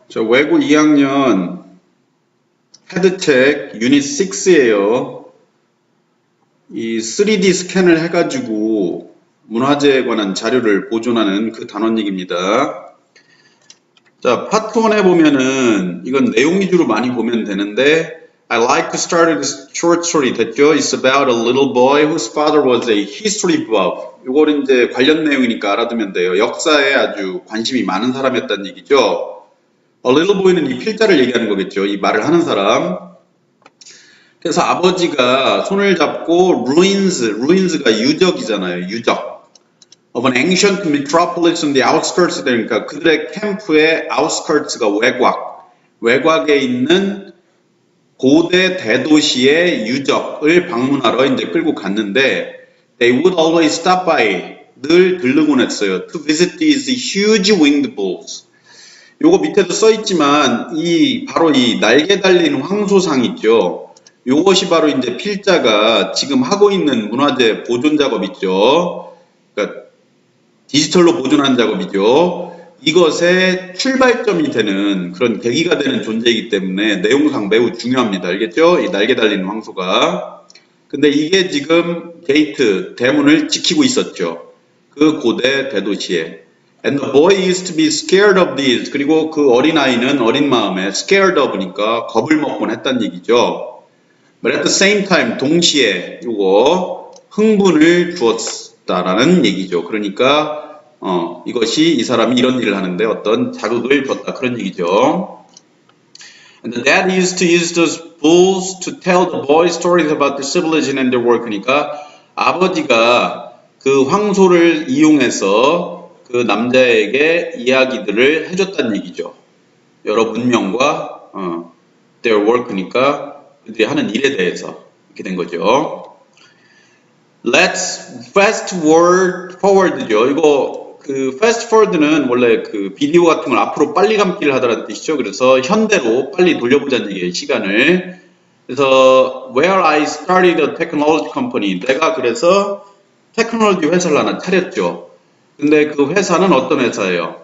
저 외고 2학년 헤드책 유닛 6예요. 이 3D 스캔을 해가지고 문화재에 관한 자료를 보존하는 그 단원얘기입니다. 자, 파트 1에 보면은 이건 내용 위주로 많이 보면 되는데 I like to start this short story 됐죠? It's about a little boy whose father was a history buff. 이걸 이제 관련 내용이니까 알아두면 돼요. 역사에 아주 관심이 많은 사람이었다는 얘기죠. A little boy는 이 필자를 얘기하는 거겠죠. 이 말을 하는 사람. 그래서 아버지가 손을 잡고 ruins가 유적이잖아요. 유적. of an ancient metropolis on the outskirts, 그러니까 그들의 캠프의 outskirts가 외곽에 있는 고대 대도시의 유적을 방문하러 이제 끌고 갔는데 they would always stop by, 늘 들르곤 했어요. to visit these huge winged bulls. 요거 밑에도 써 있지만 바로 이 날개 달린 황소상 있죠. 요것이 바로 이제 필자가 지금 하고 있는 문화재 보존 작업 있죠. 그러니까 디지털로 보존하는 작업이죠. 이것의 출발점이 되는 그런 계기가 되는 존재이기 때문에 내용상 매우 중요합니다. 알겠죠? 이 날개 달린 황소가. 근데 이게 지금 게이트, 대문을 지키고 있었죠. 그 고대 대도시에. And the boy used to be scared of these. 그리고 그 어린아이는 어린 마음에 scared of니까 겁을 먹곤 했단 얘기죠. But at the same time, 동시에 요거 흥분을 주었다라는 얘기죠. 그러니까 이것이 이 사람이 이런 일을 하는데 어떤 자극을 줬다 그런 얘기죠. And the dad used to use those bulls to tell the boy stories about their civilization and their work. 그러니까 아버지가 그 황소를 이용해서 그 남자에게 이야기들을 해줬다는 얘기죠. 여러 문명과 their work니까 그들이 하는 일에 대해서 이렇게 된 거죠. Let's fast forward죠. 이거 그 fast forward는 원래 그 비디오 같은 걸 앞으로 빨리 감기를 하다라는 뜻이죠. 그래서 현대로 빨리 돌려보자는 얘기예요. 시간을. 그래서 where I started a technology company. 내가 그래서 테크놀로지 회사를 하나 차렸죠. 근데 그 회사는 어떤 회사예요?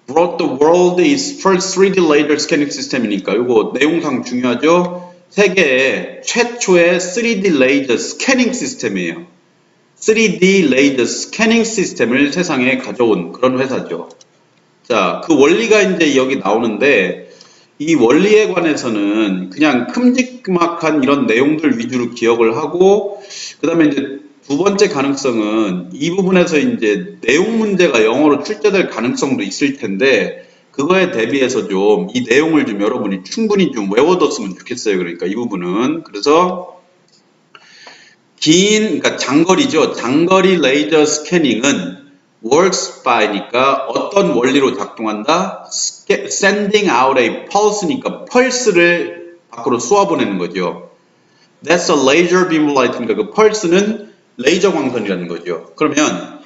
Brought the world its first 3D laser scanning system이니까 이거 내용상 중요하죠. 세계의 최초의 3D 레이저 스캐닝 시스템이에요. 3D 레이저 스캐닝 시스템을 세상에 가져온 그런 회사죠. 자, 그 원리가 이제 여기 나오는데 이 원리에 관해서는 그냥 큼직막한 이런 내용들 위주로 기억을 하고 그 다음에 이제 두 번째 가능성은 이 부분에서 이제 내용 문제가 영어로 출제될 가능성도 있을 텐데 그거에 대비해서 좀 이 내용을 좀 여러분이 충분히 좀 외워뒀으면 좋겠어요. 그러니까 이 부분은. 그래서 그러니까 장거리죠. 장거리 레이저 스캐닝은 works by니까 어떤 원리로 작동한다? sending out a pulse니까 펄스를 밖으로 쏘아보내는 거죠. That's a laser beam light. 그러니까 그 펄스는 레이저 광선이라는 거죠. 그러면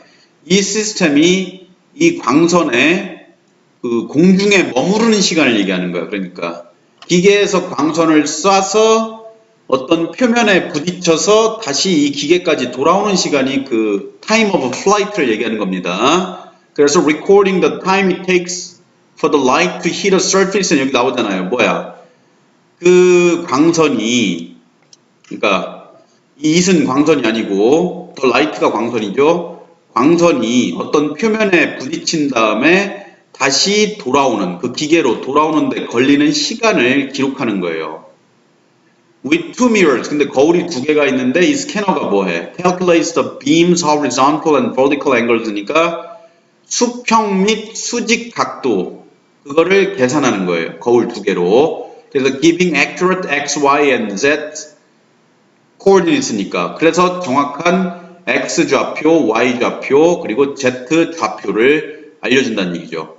이 시스템이 이 광선에 그 공중에 머무르는 시간을 얘기하는 거예요. 그러니까 기계에서 광선을 쏴서 어떤 표면에 부딪혀서 다시 이 기계까지 돌아오는 시간이 그 time of flight를 얘기하는 겁니다. 그래서 recording the time it takes for the light to hit a surface 여기 나오잖아요. 뭐야? 그 광선이 그러니까 이 it은 광선이 아니고 the light가 광선이죠. 광선이 어떤 표면에 부딪힌 다음에 다시 돌아오는 그 기계로 돌아오는데 걸리는 시간을 기록하는 거예요. With two mirrors. 근데 거울이 두 개가 있는데 이 스캐너가 뭐해? Calculates the beam's horizontal and vertical angles니까 수평 및 수직 각도 그거를 계산하는 거예요. 거울 두 개로. 그래서 giving accurate x, y, and z coordinates니까 그래서 정확한 x 좌표, y 좌표 그리고 z 좌표를 알려준다는 얘기죠.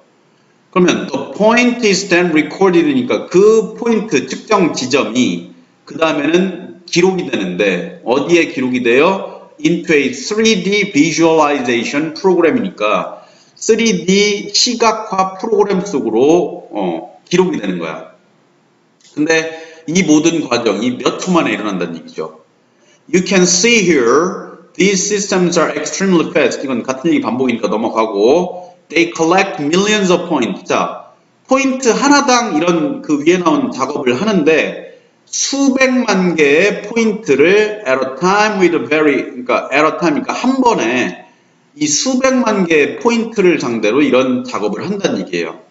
그러면 the point is then recorded니까 그 포인트 측정 지점이 그 다음에는 기록이 되는데 어디에 기록이 돼요? into a 3D visualization program이니까 3D 시각화 프로그램 속으로 기록이 되는 거야. 근데 이 모든 과정이 몇 초 만에 일어난다는 얘기죠. You can see here these systems are extremely fast. 이건 같은 얘기 반복이니까 넘어가고 They collect millions of points. 자, 포인트 하나당 이런 그 위에 나온 작업을 하는데 수백만 개의 포인트를 at a time with a very, 그러니까 at a time, 그러니까 한 번에 이 수백만 개의 포인트를 상대로 이런 작업을 한다는 얘기예요.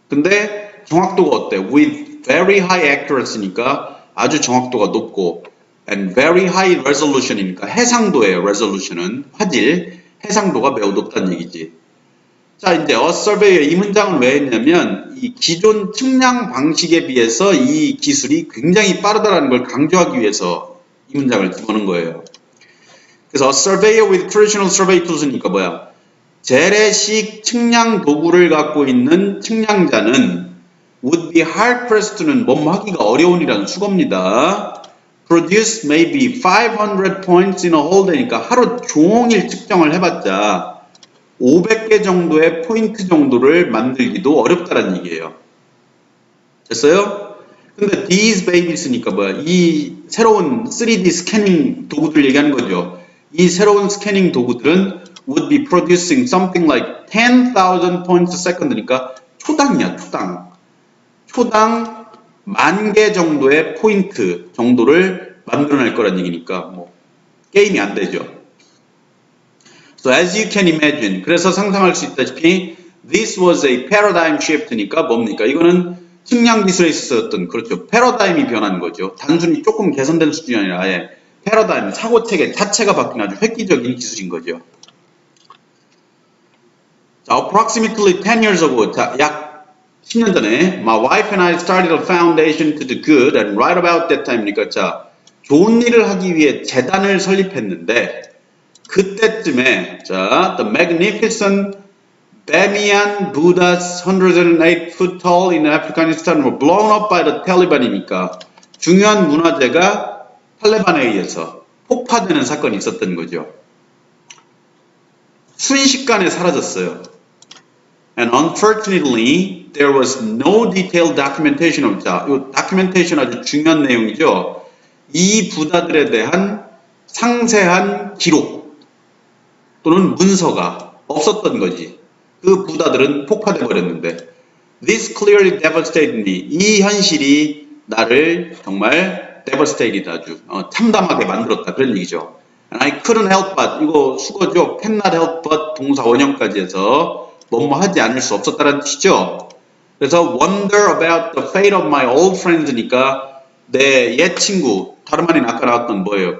근데 정확도가 어때? With very high accuracy니까 아주 정확도가 높고 and very high resolution이니까 해상도예요. resolution은 화질, 해상도가 매우 높다는 얘기지. 자, 이제 a surveyor 이 문장을 왜 했냐면 이 기존 측량 방식에 비해서 이 기술이 굉장히 빠르다는 걸 강조하기 위해서 이 문장을 집어넣은 거예요. 그래서 a surveyor with traditional survey tools니까 뭐야? 재래식 측량 도구를 갖고 있는 측량자는 would be hard pressed to는 뭐뭐 하기가 어려운이라는 수거입니다. produce maybe 500 points in a whole day니까 하루 종일 측정을 해봤자 500개 정도의 포인트 정도를 만들기도 어렵다는 얘기예요. 됐어요? 근데 these babies니까 뭐야? 이 새로운 3D 스캐닝 도구들 얘기하는 거죠. 이 새로운 스캐닝 도구들은 would be producing something like 10,000 points a second니까 초당이야, 초당. 초당 10,000개 정도의 포인트 정도를 만들어낼 거란 얘기니까 뭐 게임이 안 되죠. So as you can imagine, 그래서 상상할 수 있다시피 this was a paradigm shift니까 뭡니까? 이거는 측량 기술에 있었던 그렇죠. 패러다임이 변한 거죠. 단순히 조금 개선된 수준이 아니라 아예 패러다임, 사고체계 자체가 바뀐 아주 획기적인 기술인 거죠. 자, approximately 10 years ago, 자, 약 10년 전에 my wife and I started a foundation to do good and right about that time니까 자, 좋은 일을 하기 위해 재단을 설립했는데 그때쯤에 자, the magnificent Bamiyan Buddhas 108 foot tall in Afghanistan were blown up by the Taliban이니까 중요한 문화재가 탈레반에 의해서 폭파되는 사건이 있었던 거죠. 순식간에 사라졌어요. And unfortunately, there was no detailed documentation of 자, 이 documentation 아주 중요한 내용이죠. 이 부다들에 대한 상세한 기록 또는 문서가 없었던 거지. 그 부다들은 폭파돼 버렸는데 This clearly devastated me. 이 현실이 나를 정말 devastated 아주 참담하게 만들었다 그런 얘기죠. And I couldn't help but 이거 수거죠. cannot help but 동사 원형까지 해서 뭐뭐 하지 않을 수 없었다는 뜻이죠. 그래서 wonder about the fate of my old friends니까 내 옛 친구 다름 아닌 아까 나왔던 뭐예요?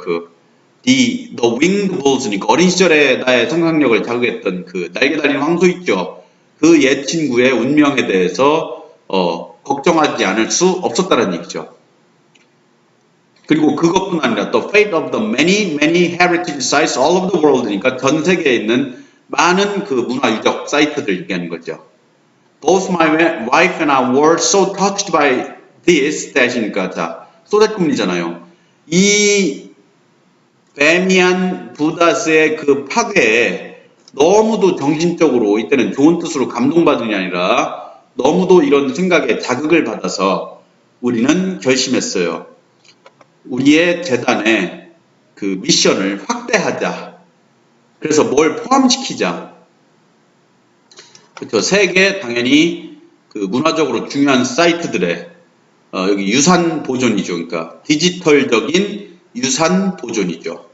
The winged bulls니까 어린 시절에 나의 상상력을 자극했던 그 날개 달린 황소 있죠. 그 옛 친구의 운명에 대해서 걱정하지 않을 수 없었다는 얘기죠. 그리고 그것뿐 아니라 the fate of the many heritage sites all over the world니까 전 세계에 있는 많은 그 문화 유적 사이트들 얘기하는 거죠. Both my wife and I were so touched by this that이니까 자 소댓구문이잖아요. 이 베미안 부다스의 그 파괴에 너무도 정신적으로 이때는 좋은 뜻으로 감동받은 게 아니라 너무도 이런 생각에 자극을 받아서 우리는 결심했어요. 우리의 재단의 그 미션을 확대하자. 그래서 뭘 포함시키자. 그렇죠. 세계 당연히 그 문화적으로 중요한 사이트들의 여기 유산 보존이죠. 그러니까 디지털적인 유산 보존이죠.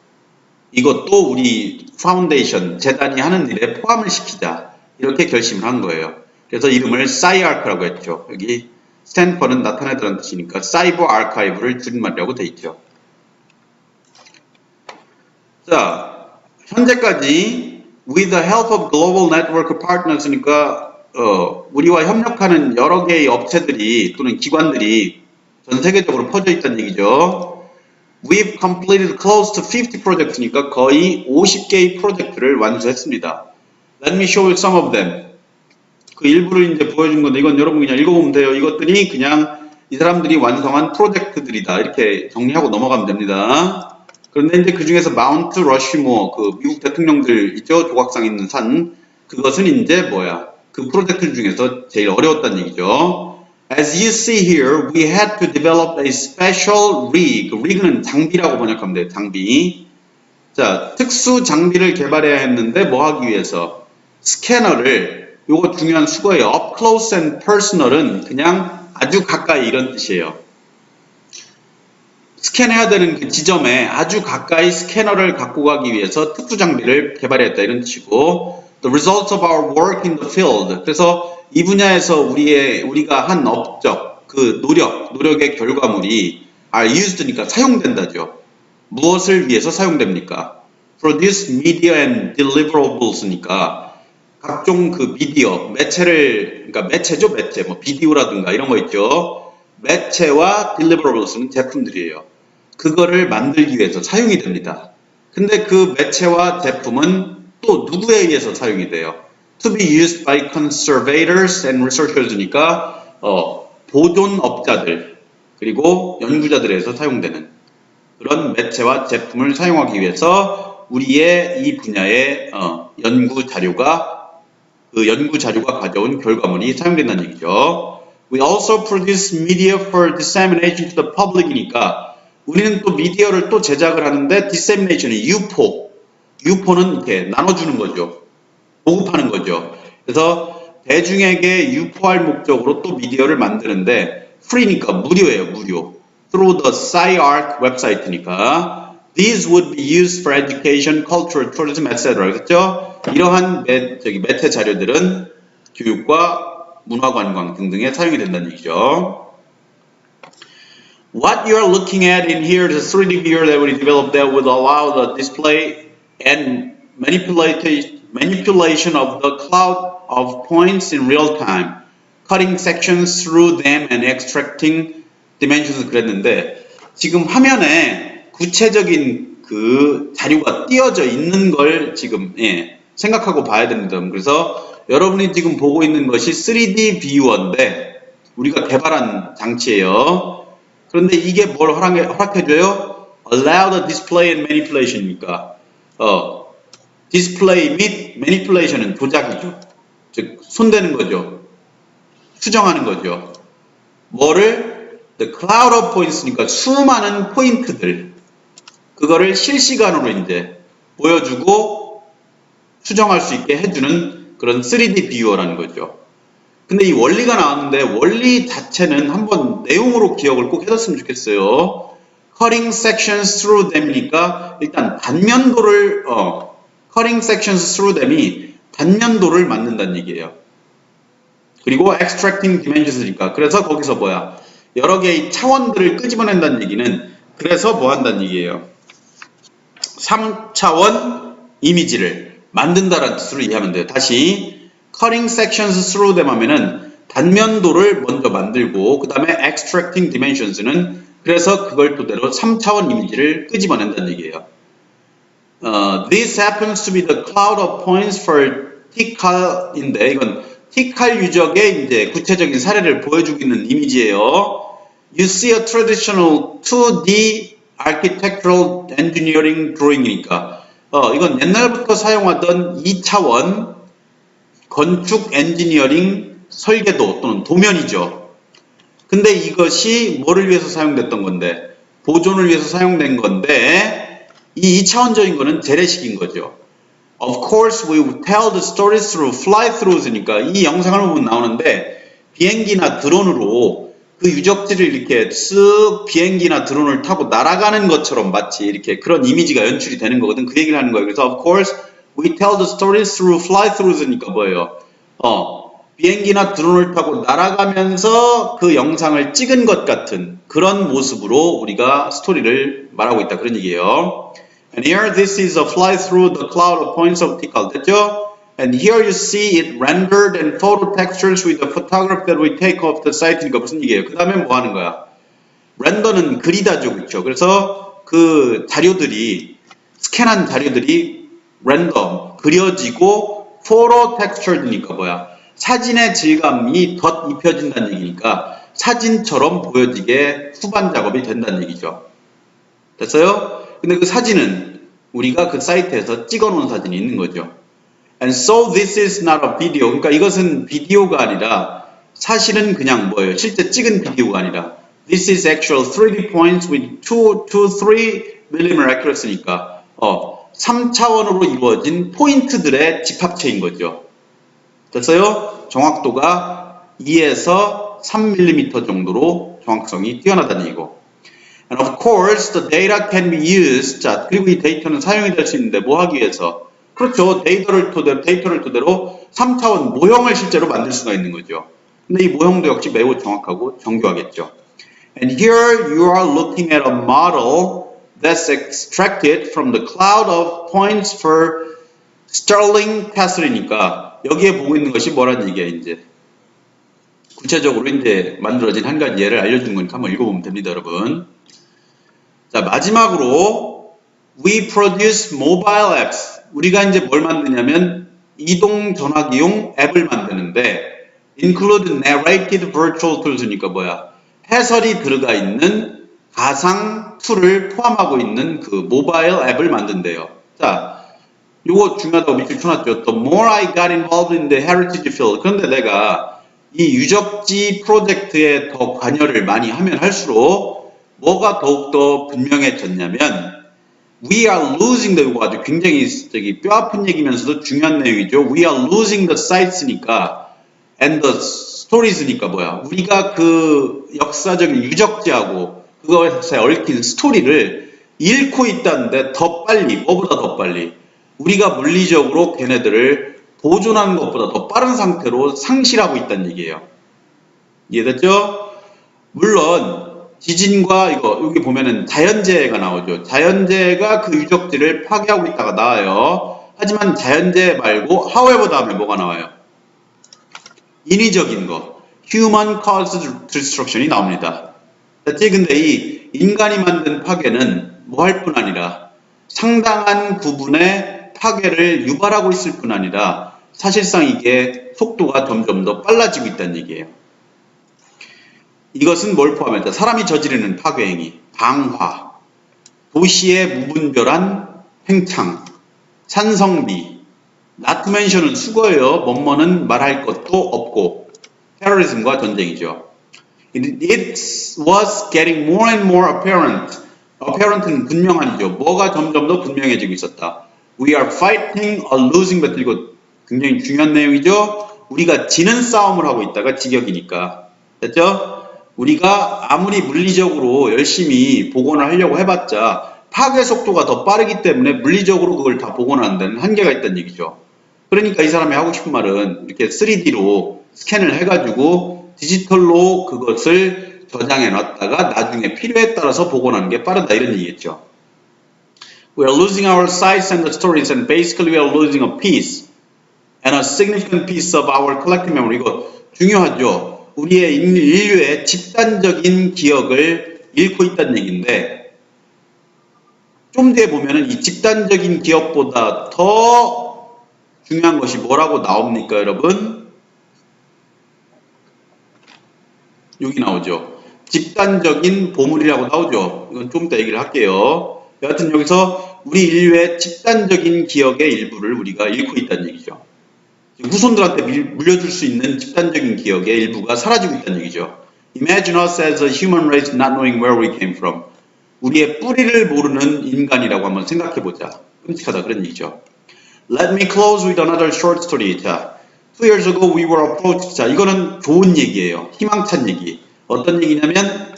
이것도 우리 파운데이션 재단이 하는 일에 포함을 시키자. 이렇게 결심을 한 거예요. 그래서 이름을 사이아크라고 했죠. 여기 스탠퍼는 나타내다는 뜻이니까 사이버 아카이브를 줄임말이라고 돼 있죠. 자, 현재까지 with the help of global network partners니까 우리와 협력하는 여러 개의 업체들이 또는 기관들이 전 세계적으로 퍼져 있다는 얘기죠. We've completed close to 50 projects니까 거의 50개의 프로젝트를 완수했습니다. Let me show you some of them. 그 일부를 이제 보여준 건데 이건 여러분 그냥 읽어보면 돼요. 이것들이 그냥 이 사람들이 완성한 프로젝트들이다. 이렇게 정리하고 넘어가면 됩니다. 그런데 이제 그 중에서 마운트 러시모어 그 미국 대통령들 있죠. 조각상 있는 산. 그것은 이제 뭐야? 그 프로젝트 중에서 제일 어려웠다는 얘기죠. As you see here, we had to develop a special rig. rig는 장비라고 번역하면 돼요. 장비. 자, 특수 장비를 개발해야 했는데 뭐 하기 위해서? 스캐너를 요거 중요한 수거예요. up close and personal은 그냥 아주 가까이 이런 뜻이에요. 스캔해야 되는 그 지점에 아주 가까이 스캐너를 갖고 가기 위해서 특수 장비를 개발했다 이런 뜻이고 the results of our work in the field 그래서 이 분야에서 우리가 한 업적 그 노력의 결과물이 are used니까 사용된다죠. 무엇을 위해서 사용됩니까? produce media and deliverables니까 각종 그 미디어 매체를 그러니까 매체죠 매체 뭐 비디오라든가 이런 거 있죠. 매체와 deliverables는 제품들이에요. 그거를 만들기 위해서 사용이 됩니다. 근데 그 매체와 제품은 또 누구에 의해서 사용이 돼요? To be used by conservators and researchers니까 보존업자들 그리고 연구자들에 의해서 사용되는 그런 매체와 제품을 사용하기 위해서 우리의 이 분야의 연구 자료가 가져온 결과물이 사용된다는 얘기죠. We also produce media for dissemination to the public이니까 우리는 또 미디어를 또 제작을 하는데 dissemination이 유포는 이렇게 나눠주는 거죠. 보급하는 거죠. 그래서 대중에게 유포할 목적으로 또 미디어를 만드는데 free니까 무료예요. 무료. Through the SciArc 웹사이트니까 These would be used for education, culture, tourism, etc. 그렇죠? 이러한 매체 자료들은 교육과 문화관광 등등에 사용이 된다는 얘기죠. What you are looking at in here is a 3D viewer that we developed that would allow the display and manipulation of the cloud of points in real time, cutting sections through them and extracting dimensions 그랬는데 지금 화면에 구체적인 그 자료가 띄어져 있는 걸 지금 생각하고 봐야 됩니다. 그래서 여러분이 지금 보고 있는 것이 3D 뷰어인데 우리가 개발한 장치예요. 그런데 이게 뭘 허락해줘요? Allow the display and manipulation이니까 display 및 manipulation은 조작이죠. 즉 손대는 거죠. 수정하는 거죠. 뭐를? The cloud of points니까 수많은 포인트들 그거를 실시간으로 이제 보여주고 수정할 수 있게 해주는 그런 3D 뷰어라는 거죠. 근데 이 원리가 나왔는데 원리 자체는 한번 내용으로 기억을 꼭 해뒀으면 좋겠어요. Cutting sections through them이니까 일단 단면도를 cutting sections through them이 단면도를 만든다는 얘기예요. 그리고 extracting dimensions니까 그래서 거기서 뭐야? 여러 개의 차원들을 끄집어낸다는 얘기는 그래서 뭐 한다는 얘기예요. 3차원 이미지를 만든다라는 뜻으로 이해하면 돼요. 다시 cutting sections through them 하면은 단면도를 먼저 만들고 그 다음에 extracting dimensions는 그래서 그걸 토대로 3차원 이미지를 끄집어낸다는 얘기예요. This happens to be the cloud of points for TCAL인데 이건 TCAL 유적의 이제 구체적인 사례를 보여주고 있는 이미지예요. You see a traditional 2D architectural engineering drawing이니까 이건 옛날부터 사용하던 2차원 건축 엔지니어링 설계도 또는 도면이죠. 근데 이것이 뭐를 위해서 사용됐던 건데 보존을 위해서 사용된 건데 이 2차원적인 거는 재래식인 거죠. Of course we tell the stories through fly-throughs니까 이 영상을 보면 나오는데 비행기나 드론으로 그 유적지를 이렇게 쓱 비행기나 드론을 타고 날아가는 것처럼 마치 이렇게 그런 이미지가 연출이 되는 거거든. 그 얘기를 하는 거예요. 그래서 of course we tell the stories through fly-throughs니까 뭐예요? 비행기나 드론을 타고 날아가면서 그 영상을 찍은 것 같은 그런 모습으로 우리가 스토리를 말하고 있다. 그런 얘기예요. And here this is a fly through the cloud of points of TCAL. 됐죠? And here you see it rendered and photo textures with the photograph that we take off the site니까 무슨 얘기예요? 그 다음에 뭐 하는 거야? 렌더는 그리다죠. 그렇죠? 그래서 그 자료들이 스캔한 자료들이 랜덤 그려지고 photo textured니까 뭐야? 사진의 질감이 덧 입혀진다는 얘기니까 사진처럼 보여지게 후반 작업이 된다는 얘기죠. 됐어요? 근데 그 사진은 우리가 그 사이트에서 찍어 놓은 사진이 있는 거죠. And so this is not a video. 그러니까 이것은 비디오가 아니라 사실은 그냥 뭐예요? 실제 찍은 비디오가 아니라 This is actual 3D points with 2 to 3mm accuracy니까 3차원으로 이루어진 포인트들의 집합체인 거죠. 됐어요? 정확도가 2에서 3mm 정도로 정확성이 뛰어나다는 얘기고. And of course, the data can be used. 자, 그리고 이 데이터는 사용이 될 수 있는데 뭐 하기 위해서? 그렇죠. 데이터를 토대로 3차원 모형을 실제로 만들 수가 있는 거죠. 근데 이 모형도 역시 매우 정확하고 정교하겠죠. And here you are looking at a model that's extracted from the cloud of points for Stirling Castle이니까 여기에 보고 있는 것이 뭐라는 얘기야, 이제. 구체적으로 이제 만들어진 한 가지 예를 알려준 거니까 한번 읽어보면 됩니다, 여러분. 자, 마지막으로 we produce mobile apps. 우리가 이제 뭘 만드냐면 이동 전화기용 앱을 만드는데 include narrated virtual tools니까 뭐야? 해설이 들어가 있는 가상 툴을 포함하고 있는 그 모바일 앱을 만든대요. 자, 요거 중요하다고 밑줄 쳐놨죠. The more I got involved in the heritage field. 그런데 내가 이 유적지 프로젝트에 더 관여를 많이 하면 할수록 뭐가 더욱더 분명해졌냐면 We are losing the, 이거 아주 굉장히 뼈아픈 얘기면서도 중요한 내용이죠. We are losing the sites니까 and the stories니까 뭐야. 우리가 그 역사적인 유적지하고 그것에 얽힌 스토리를 잃고 있다는데 더 빨리, 뭐보다 더 빨리 우리가 물리적으로 걔네들을 보존하는 것보다 더 빠른 상태로 상실하고 있다는 얘기예요. 이해됐죠? 물론 지진과 이거 여기 보면은 자연재해가 나오죠. 자연재해가 그 유적지를 파괴하고 있다가 나와요. 하지만 자연재해 말고 however 다음에 뭐가 나와요? 인위적인 거 human caused destruction이 나옵니다. 근데 이 인간이 만든 파괴는 뭐 할 뿐 아니라 상당한 부분의 파괴를 유발하고 있을 뿐 아니라 사실상 이게 속도가 점점 더 빨라지고 있다는 얘기예요. 이것은 뭘 포함했다? 사람이 저지르는 파괴행위, 방화, 도시의 무분별한 팽창, 산성비, not to mention은 수거예요. 뭐뭐는 말할 것도 없고, 테러리즘과 전쟁이죠. It was getting more and more apparent. apparent는 분명한이죠. 뭐가 점점 더 분명해지고 있었다. We are fighting a losing battle. 이거 굉장히 중요한 내용이죠. 우리가 지는 싸움을 하고 있다가 직역이니까. 됐죠? 우리가 아무리 물리적으로 열심히 복원을 하려고 해봤자 파괴 속도가 더 빠르기 때문에 물리적으로 그걸 다 복원하는 데는 한계가 있다는 얘기죠. 그러니까 이 사람이 하고 싶은 말은 이렇게 3D로 스캔을 해가지고 디지털로 그것을 저장해 놨다가 나중에 필요에 따라서 복원하는 게 빠르다 이런 얘기겠죠. We are losing our sights and the stories and basically we are losing a piece and a significant piece of our collective memory. 이거 중요하죠. 우리의 인류의 집단적인 기억을 잃고 있다는 얘기인데 좀 뒤에 보면은 이 집단적인 기억보다 더 중요한 것이 뭐라고 나옵니까, 여러분? 여기 나오죠. 집단적인 보물이라고 나오죠. 이건 좀 이따 얘기를 할게요. 여하튼 여기서 우리 인류의 집단적인 기억의 일부를 우리가 잃고 있다는 얘기죠. 후손들한테 물려줄 수 있는 집단적인 기억의 일부가 사라지고 있다는 얘기죠. Imagine us as a human race not knowing where we came from. 우리의 뿌리를 모르는 인간이라고 한번 생각해보자. 끔찍하다 그런 얘기죠. Let me close with another short story. 자, 2 years ago we were approached. 자, 이거는 좋은 얘기예요. 희망찬 얘기. 어떤 얘기냐면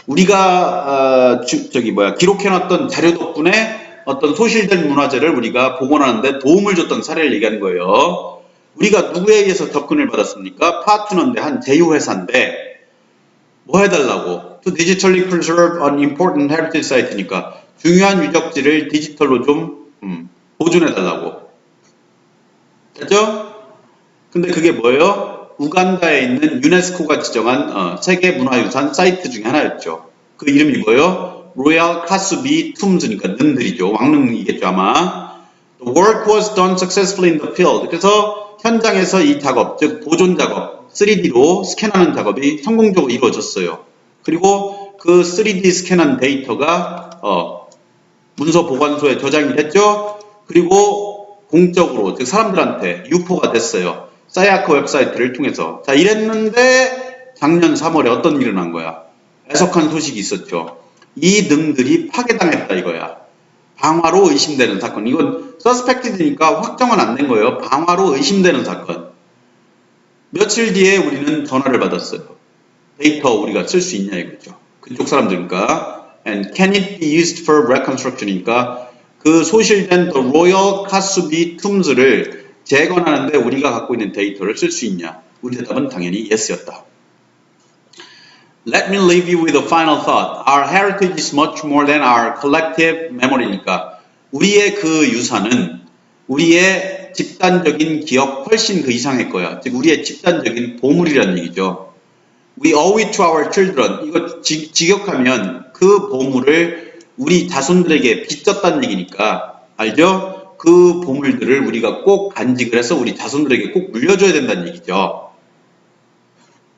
우리가 기록해놨던 자료 덕분에 어떤 소실된 문화재를 우리가 복원하는데 도움을 줬던 사례를 얘기하는 거예요. 우리가 누구에 의해서 접근을 받았습니까? 파트너인데 한 제휴회사인데 뭐 해달라고? To digitally preserve an important heritage site니까 중요한 유적지를 디지털로 좀 보존해달라고. 됐죠? 근데 그게 뭐예요? 우간다에 있는 유네스코가 지정한 세계문화유산 사이트 중에 하나였죠. 그 이름이 뭐예요? 로얄 카수비 툼즈니까 능들이죠. 왕릉이겠죠 아마. The work was done successfully in the field. 그래서 현장에서 이 작업, 즉 보존 작업, 3D로 스캔하는 작업이 성공적으로 이루어졌어요. 그리고 그 3D 스캔한 데이터가 문서 보관소에 저장이 됐죠. 그리고 공적으로, 즉 사람들한테 유포가 됐어요. 사이아크 웹사이트를 통해서. 자, 이랬는데 작년 3월에 어떤 일이 일어난 거야? 애석한 소식이 있었죠. 이 능들이 파괴당했다 이거야. 방화로 의심되는 사건. 이건 서스펙티드니까 확정은 안 된 거예요. 방화로 의심되는 사건. 며칠 뒤에 우리는 전화를 받았어요. 데이터 우리가 쓸 수 있냐 이거죠. 그쪽 사람들과 and can it be used for reconstruction이니까 그 소실된 the Royal Kassubi tombs를 재건하는데 우리가 갖고 있는 데이터를 쓸 수 있냐? 우리 대답은 당연히 yes였다. Let me leave you with a final thought. Our heritage is much more than our collective memory니까 우리의 그 유산은 우리의 집단적인 기억 훨씬 그 이상의 거야. 즉 우리의 집단적인 보물이라는 얘기죠. We owe it to our children. 이거 직역하면 그 보물을 우리 자손들에게 빚졌다는 얘기니까 알죠? 그 보물들을 우리가 꼭 간직을 해서 우리 자손들에게 꼭 물려줘야 된다는 얘기죠.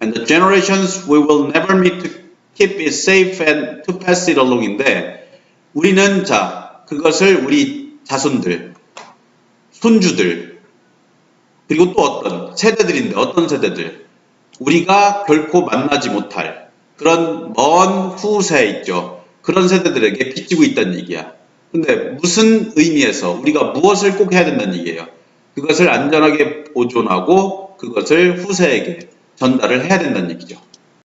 And the generations we will never meet to keep it safe and to pass it along인데 우리는 자 그것을 우리 자손들, 손주들 그리고 또 어떤 세대들인데 어떤 세대들 우리가 결코 만나지 못할 그런 먼 후세 있죠. 그런 세대들에게 빚지고 있다는 얘기야. 근데 무슨 의미에서 우리가 무엇을 꼭 해야 된다는 얘기예요. 그것을 안전하게 보존하고 그것을 후세에게 전달을 해야 된다는 얘기죠.